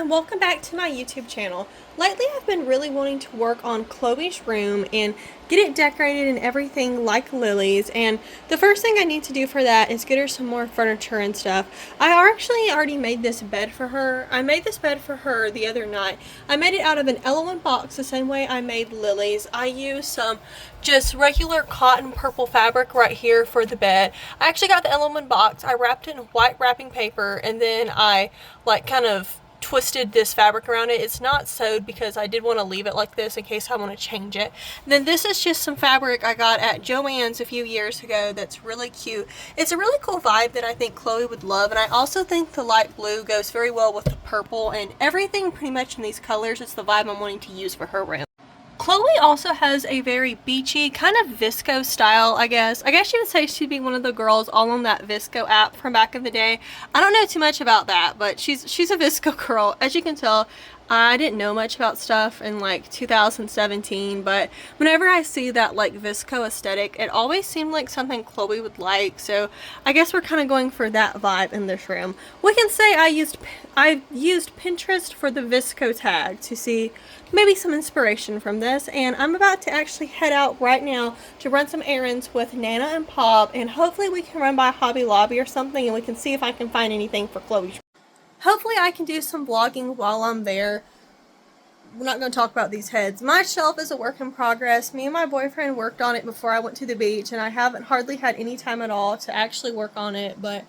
and welcome back to my YouTube channel. Lately I've been really wanting to work on Chloe's room and get it decorated and everything like Lily's, and the first thing I need to do for that is get her some more furniture and stuff. I actually already made this bed for her. I made this bed for her the other night. I made it out of an L1 box the same way I made Lily's. I used some just regular cotton purple fabric right here for the bed. I actually got the L1 box. I wrapped it in white wrapping paper, and then I kind of twisted this fabric around it. It's not sewed because I did want to leave it like this in case I want to change it. And then this is just some fabric I got at Joann's a few years ago that's really cute. It's a really cool vibe that I think Chloe would love, and I also think the light blue goes very well with the purple, and everything pretty much in these colors is the vibe I'm wanting to use for her room. Chloe also has a very beachy, kind of VSCO style, I guess. I guess you would say she'd be one of the girls all on that VSCO app from back in the day. I don't know too much about that, but she's a VSCO girl. As you can tell, I didn't know much about stuff in like 2017, but whenever I see that like VSCO aesthetic, it always seemed like something Chloe would like, so I guess we're kind of going for that vibe in this room. We can say I used Pinterest for the VSCO tag to see maybe some inspiration from this, and I'm about to actually head out right now to run some errands with Nana and Pop, and hopefully we can run by Hobby Lobby or something and we can see if I can find anything for Chloe. Hopefully I can do some vlogging while I'm there. We're not going to talk about these heads. My shelf is a work in progress. Me and my boyfriend worked on it before I went to the beach, and I haven't hardly had any time at all to actually work on it, but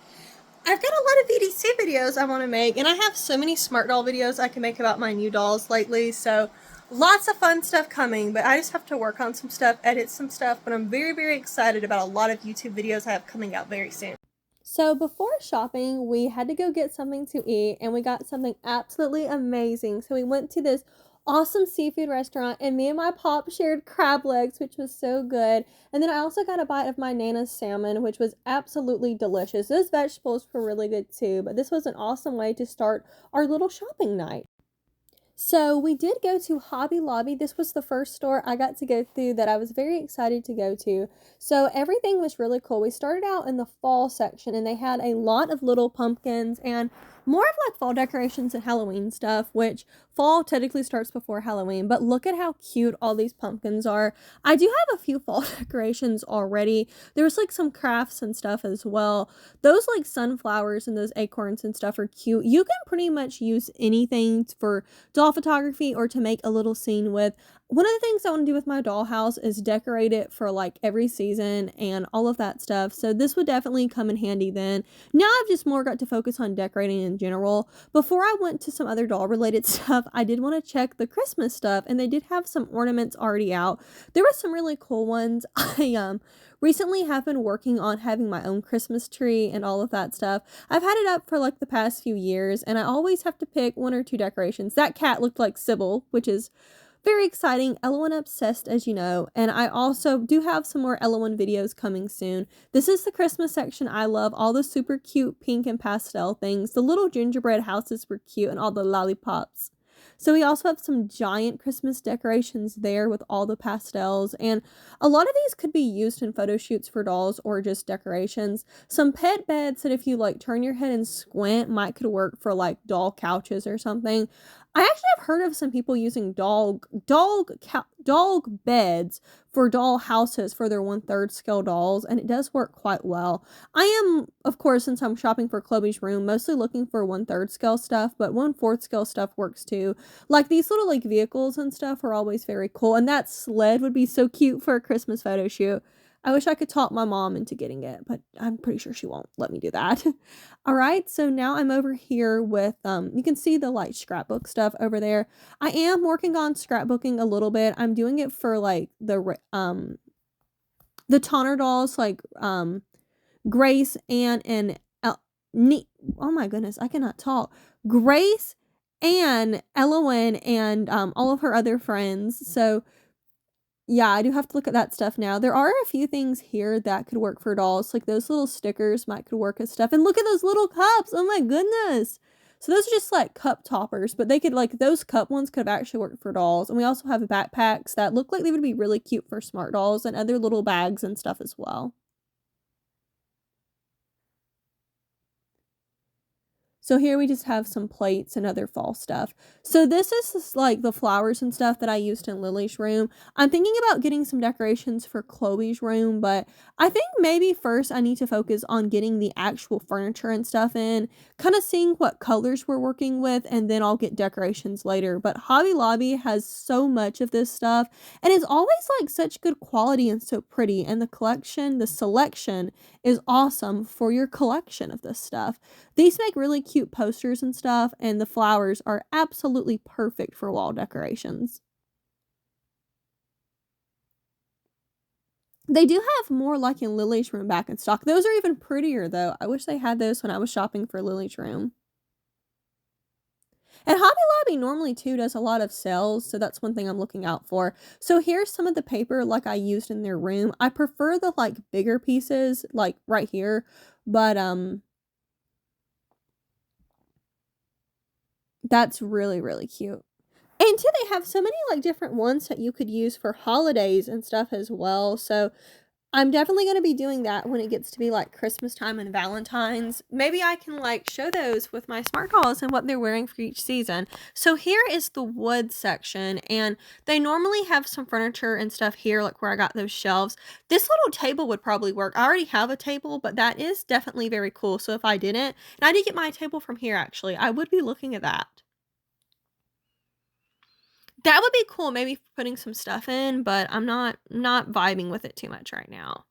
I've got a lot of VDC videos I want to make, and I have so many smart doll videos I can make about my new dolls lately, so lots of fun stuff coming, but I just have to work on some stuff, edit some stuff, but I'm very, very excited about a lot of YouTube videos I have coming out very soon. So before shopping, we had to go get something to eat, and we got something absolutely amazing. So we went to this awesome seafood restaurant, and me and my pop shared crab legs, which was so good. And then I also got a bite of my Nana's salmon, which was absolutely delicious. Those vegetables were really good too, but this was an awesome way to start our little shopping night. So we did go to Hobby Lobby. This was the first store I got to go through that I was very excited to go to. So everything was really cool. We started out in the fall section, and they had a lot of little pumpkins and more of like fall decorations and Halloween stuff, which fall technically starts before Halloween, but look at how cute all these pumpkins are. I do have a few fall decorations already. There was like some crafts and stuff as well. Those like sunflowers and those acorns and stuff are cute. You can pretty much use anything for doll photography or to make a little scene with. One of the things I want to do with my dollhouse is decorate it for like every season and all of that stuff. So this would definitely come in handy then. Now I've just more got to focus on decorating in general. Before I went to some other doll related stuff, I did want to check the Christmas stuff, and they did have some ornaments already out. There were some really cool ones. I recently have been working on having my own Christmas tree and all of that stuff. I've had it up for like the past few years, and I always have to pick one or two decorations. That cat looked like Sybil, which is very exciting. L1 obsessed, as you know, and I also do have some more L1 videos coming soon. This is the Christmas section. I love all the super cute pink and pastel things. The little gingerbread houses were cute, and all the lollipops. So we also have some giant Christmas decorations there with all the pastels, and a lot of these could be used in photo shoots for dolls or just decorations. Some pet beds that if you like turn your head and squint might could work for like doll couches or something. I actually have heard of some people using dog beds for doll houses for their 1/3 scale dolls, and it does work quite well. I am, of course, since I'm shopping for Chloe's room, mostly looking for 1/3 scale stuff, but 1/4 scale stuff works too. Like these little like vehicles and stuff are always very cool, and that sled would be so cute for a Christmas photo shoot. I wish I could talk my mom into getting it, but I'm pretty sure she won't let me do that. All right, so now I'm over here with, you can see the like scrapbook stuff over there. I am working on scrapbooking a little bit. I'm doing it for like the Tonner dolls, like, Grace, Anne, and oh my goodness, I cannot talk. Grace, Anne, Elowen, and all of her other friends. So yeah, I do have to look at that stuff now. There are a few things here that could work for dolls. Like those little stickers could work as stuff. And look at those little cups. Oh my goodness. So those are just like cup toppers, but they could like those cup ones could have actually worked for dolls. And we also have backpacks that look like they would be really cute for smart dolls and other little bags and stuff as well. So here we just have some plates and other fall stuff. So this is just like the flowers and stuff that I used in Lily's room. I'm thinking about getting some decorations for Chloe's room, but I think maybe first I need to focus on getting the actual furniture and stuff in, kind of seeing what colors we're working with, and then I'll get decorations later. But Hobby Lobby has so much of this stuff, and it's always like such good quality and so pretty, and the selection is awesome for your collection of this stuff. These make really cute posters and stuff, and the flowers are absolutely perfect for wall decorations. They do have more like in Lily's room back in stock. Those are even prettier though. I wish they had those when I was shopping for Lily's room. And Hobby Lobby normally too does a lot of sales, so that's one thing I'm looking out for. So here's some of the paper like I used in their room. I prefer the like bigger pieces like right here, but that's really, really cute. And too, they have so many like different ones that you could use for holidays and stuff as well. So I'm definitely going to be doing that when it gets to be like Christmas time and Valentine's. Maybe I can like show those with my smart dolls and what they're wearing for each season. So here is the wood section, and they normally have some furniture and stuff here, like where I got those shelves. This little table would probably work. I already have a table, but that is definitely very cool. So if I didn't, and I did get my table from here actually, I would be looking at that. That would be cool, maybe putting some stuff in, but I'm not vibing with it too much right now.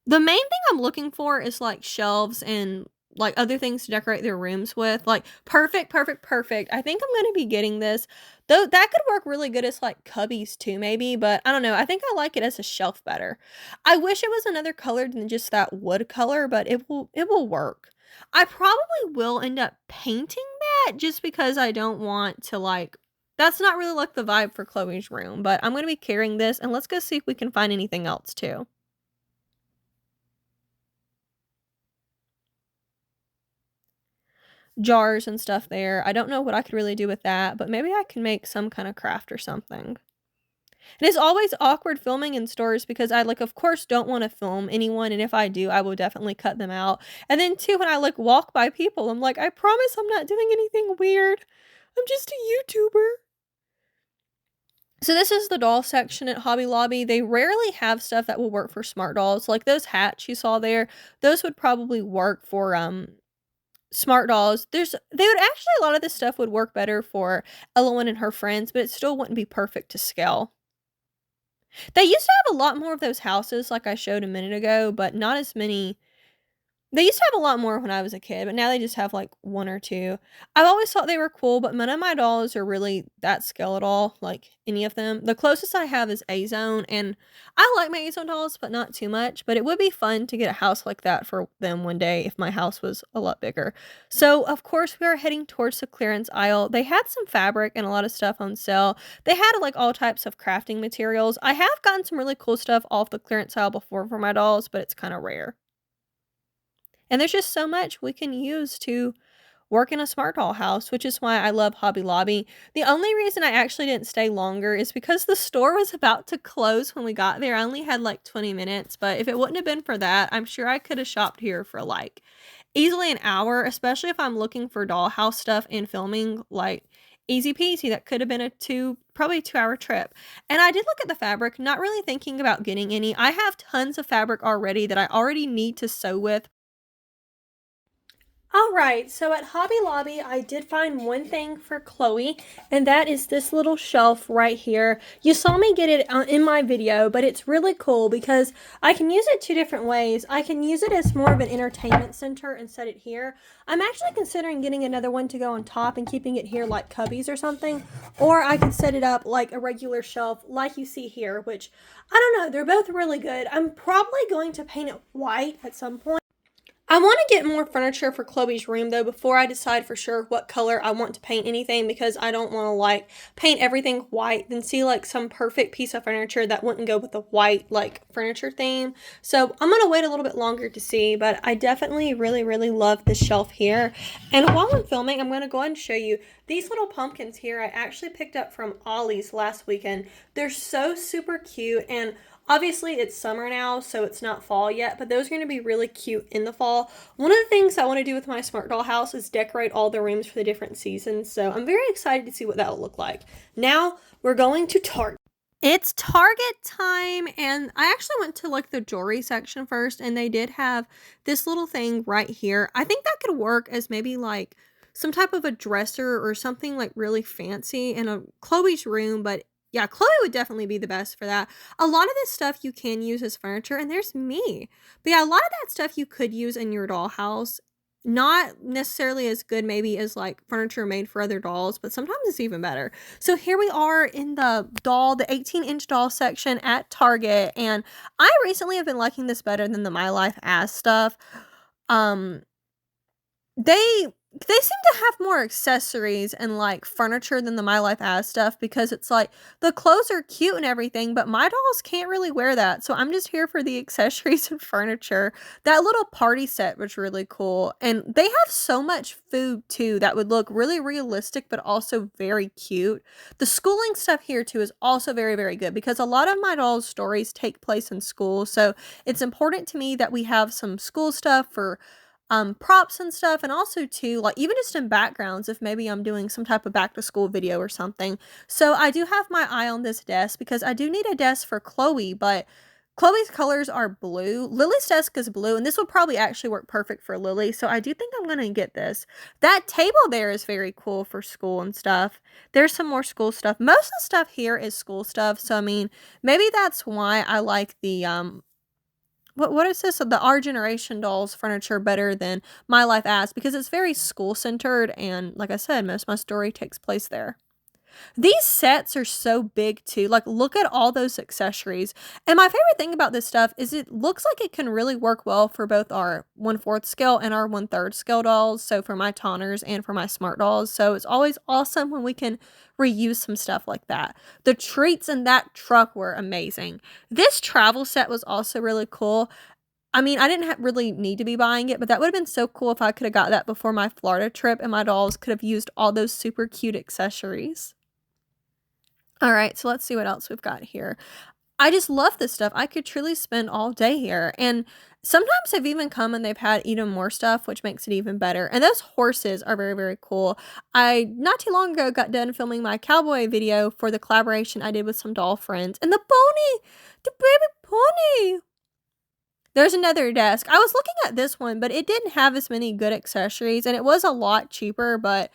The main thing I'm looking for is, like, shelves and, like, other things to decorate their rooms with. Like, perfect, perfect, perfect. I think I'm gonna be getting this. Though that could work really good as, like, cubbies too maybe, but I don't know. I think I like it as a shelf better. I wish it was another color than just that wood color, but it will work. I probably will end up painting that just because I don't want to, like, that's not really, like, the vibe for Chloe's room, but I'm gonna be carrying this, and let's go see if we can find anything else too. Jars and stuff there. I don't know what I could really do with that, but maybe I can make some kind of craft or something. And it's always awkward filming in stores because I, like, of course, don't wanna film anyone, and if I do, I will definitely cut them out. And then too, when I, like, walk by people, I'm like, "I promise I'm not doing anything weird. I'm just a YouTuber." So this is the doll section at Hobby Lobby. They rarely have stuff that will work for smart dolls. Like those hats you saw there, those would probably work for, smart dolls. They would actually a lot of this stuff would work better for Elowen and her friends, but it still wouldn't be perfect to scale. They used to have a lot more of those houses like I showed a minute ago, but not as many. They used to have a lot more when I was a kid, but now they just have, like, 1 or 2. I've always thought they were cool, but none of my dolls are really that skeletal, like, any of them. The closest I have is A-Zone, and I like my A-Zone dolls, but not too much, but it would be fun to get a house like that for them one day if my house was a lot bigger. So, of course, we are heading towards the clearance aisle. They had some fabric and a lot of stuff on sale. They had, like, all types of crafting materials. I have gotten some really cool stuff off the clearance aisle before for my dolls, but it's kinda rare. And there's just so much we can use to work in a smart doll house, which is why I love Hobby Lobby. The only reason I actually didn't stay longer is because the store was about to close when we got there. I only had like 20 minutes, but if it wouldn't have been for that, I'm sure I could have shopped here for like easily an hour, especially if I'm looking for dollhouse stuff and filming, like easy peasy. That could have been probably a 2-hour trip. And I did look at the fabric, not really thinking about getting any. I have tons of fabric already that I already need to sew with. Alright, so at Hobby Lobby, I did find one thing for Chloe, and that is this little shelf right here. You saw me get it in my video, but it's really cool because I can use it 2 different ways. I can use it as more of an entertainment center and set it here. I'm actually considering getting another one to go on top and keeping it here like cubbies or something, or I could set it up like a regular shelf like you see here, which, I don't know, they're both really good. I'm probably going to paint it white at some point. I want to get more furniture for Chloe's room though before I decide for sure what color I want to paint anything, because I don't want to like paint everything white then see like some perfect piece of furniture that wouldn't go with the white like furniture theme. So I'm going to wait a little bit longer to see, but I definitely really love this shelf here. And while I'm filming, I'm going to go ahead and show you these little pumpkins here. I actually picked up from Ollie's last weekend. They're so super cute, and Obviously, it's summer now, so it's not fall yet, but those are going to be really cute in the fall. One of the things I want to do with my smart doll house is decorate all the rooms for the different seasons, so I'm very excited to see what that will look like. Now, we're going to Target. It's Target time, and I actually went to like the jewelry section first, and they did have this little thing right here. I think that could work as maybe like some type of a dresser or something like really fancy in a Chloe's room, but yeah, Chloe would definitely be the best for that. A lot of this stuff you can use as furniture, and there's me. But yeah, a lot of that stuff you could use in your dollhouse. Not necessarily as good maybe as like furniture made for other dolls, but sometimes it's even better. So here we are in the 18-inch doll section at Target, and I recently have been liking this better than the My Life As stuff. They seem to have more accessories and like furniture than the My Life As stuff, because it's like the clothes are cute and everything, but my dolls can't really wear that. So I'm just here for the accessories and furniture. That little party set was really cool. And they have so much food too that would look really realistic, but also very cute. The schooling stuff here too is also very, very good, because a lot of my dolls' stories take place in school. So it's important to me that we have some school stuff for props and stuff, and also too, like even just in backgrounds if maybe I'm doing some type of back to school video or something. So I do have my eye on this desk because I do need a desk for Chloe, but Chloe's colors are blue. Lily's desk is blue, and this will probably actually work perfect for Lily, so I do think I'm gonna get this. That table there is very cool for school and stuff. There's some more school stuff. Most of the stuff here is school stuff, so I mean, maybe that's why I like the what is this? The Our Generation dolls furniture better than My Life As, because it's very school centered, and like I said, most of my story takes place there. These sets are so big too. Like, look at all those accessories. And my favorite thing about this stuff is it looks like it can really work well for both our 1/4 scale and our 1/3 scale dolls. So for my tonners and for my smart dolls. So it's always awesome when we can reuse some stuff like that. The treats in that truck were amazing. This travel set was also really cool. I mean, I didn't really need to be buying it, but that would have been so cool if I could have got that before my Florida trip, and my dolls could have used all those super cute accessories. All right, so let's see what else we've got here. I just love this stuff. I could truly spend all day here. And sometimes they've even come and they've had even more stuff, which makes it even better. And those horses are very, very cool. I, not too long ago, got done filming my cowboy video for the collaboration I did with some doll friends. And the pony! The baby pony! There's another desk. I was looking at this one, but it didn't have as many good accessories. And it was a lot cheaper, but...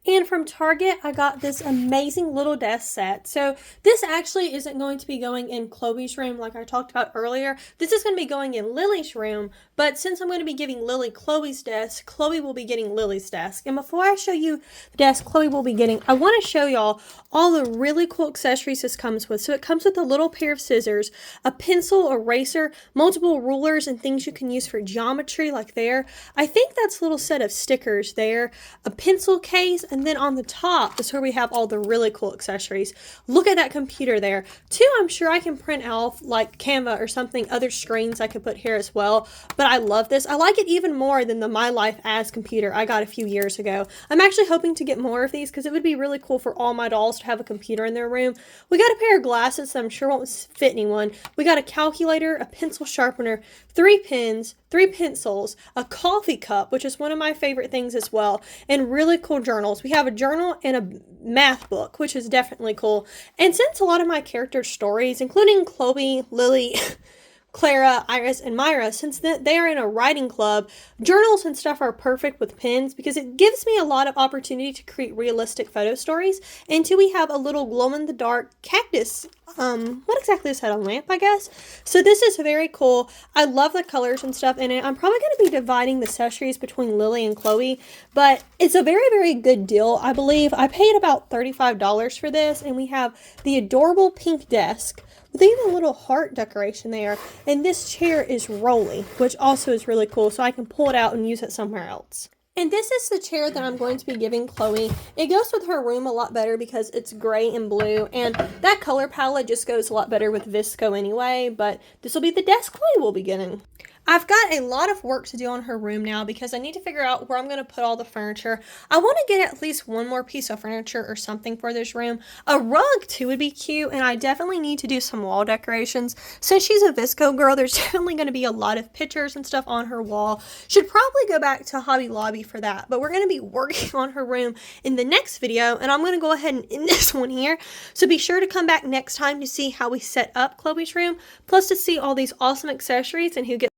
And from Target, I got this amazing little desk set. So this actually isn't going to be going in Chloe's room like I talked about earlier. This is going to be going in Lily's room. But since I'm going to be giving Lily Chloe's desk, Chloe will be getting Lily's desk. And before I show you the desk Chloe will be getting, I want to show y'all all the really cool accessories this comes with. So it comes with a little pair of scissors, a pencil, eraser, multiple rulers, and things you can use for geometry like there. I think that's a little set of stickers there, a pencil case, and then on the top is where we have all the really cool accessories. Look at that computer there. Too, I'm sure I can print out like Canva or something, other screens I could put here as well. But I love this. I like it even more than the My Life As computer I got a few years ago. I'm actually hoping to get more of these because it would be really cool for all my dolls to have a computer in their room. We got a pair of glasses that I'm sure won't fit anyone. We got a calculator, a pencil sharpener, 3 pens, 3 pencils, a coffee cup, which is one of my favorite things as well, and really cool journals. We have a journal and a math book, which is definitely cool. And since a lot of my character stories, including Chloe, Lily, Clara, Iris, and Myra, since they are in a writing club, journals and stuff are perfect with pens because it gives me a lot of opportunity to create realistic photo stories. And two, we have a little glow-in-the-dark cactus. What exactly is that? A lamp, I guess? So this is very cool. I love the colors and stuff in it. I'm probably going to be dividing the accessories between Lily and Chloe, but it's a very, very good deal, I believe. I paid about $35 for this, and we have the adorable pink desk with even a little heart decoration there. And this chair is rolly, which also is really cool, so I can pull it out and use it somewhere else. And this is the chair that I'm going to be giving Chloe. It goes with her room a lot better because it's gray and blue, and that color palette just goes a lot better with Visco anyway, but this will be the desk Chloe will be getting. I've got a lot of work to do on her room now because I need to figure out where I'm going to put all the furniture. I want to get at least one more piece of furniture or something for this room. A rug too would be cute, and I definitely need to do some wall decorations. Since she's a Visco girl, there's definitely going to be a lot of pictures and stuff on her wall. Should probably go back to Hobby Lobby for that, but we're going to be working on her room in the next video, and I'm going to go ahead and end this one here. So be sure to come back next time to see how we set up Chloe's room, plus to see all these awesome accessories and who gets